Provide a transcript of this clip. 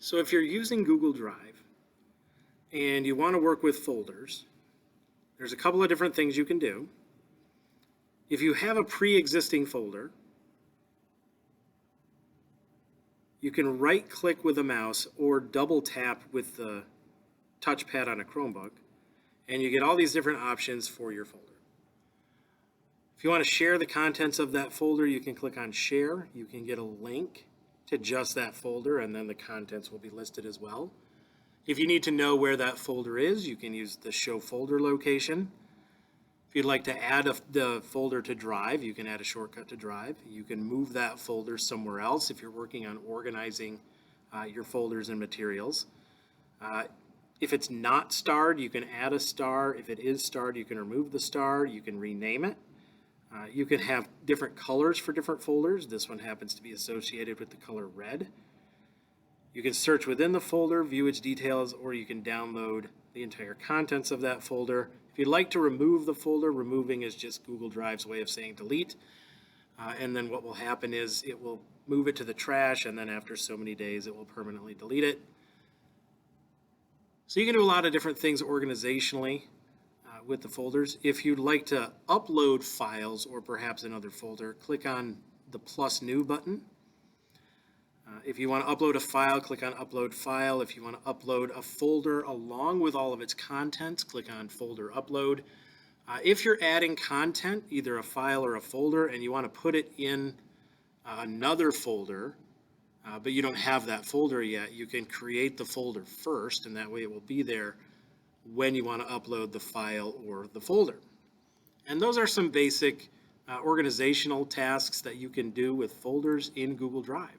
So if you're using Google Drive and you want to work with folders, there's a couple of different things you can do. If you have a pre-existing folder, you can right-click with a mouse or double tap with the touchpad on a Chromebook, and you get all these different options for your folder. If you want to share the contents of that folder, you can click on Share. You can get a link to just that folder, and then the contents will be listed as well. If you need to know where that folder is, you can use the Show Folder location. If you'd like to add the folder to Drive, you can add a shortcut to Drive. You can move that folder somewhere else if you're working on organizing your folders and materials. If it's not starred, you can add a star. If it is starred, you can remove the star. You can rename it. You can have different colors for different folders. This one happens to be associated with the color red. You can search within the folder, view its details, or you can download the entire contents of that folder. If you'd like to remove the folder, removing is just Google Drive's way of saying delete. And then what will happen is it will move it to the trash, and then after so many days, it will permanently delete it. So you can do a lot of different things organizationally with the folders. If you'd like to upload files or perhaps another folder, click on the plus new button. If you want to upload a file, click on Upload File. If you want to upload a folder along with all of its contents, click on Folder Upload. If you're adding content, either a file or a folder, and you want to put it in another folder, but you don't have that folder yet, you can create the folder first, and that way it will be there when you want to upload the file or the folder. And those are some basic organizational tasks that you can do with folders in Google Drive.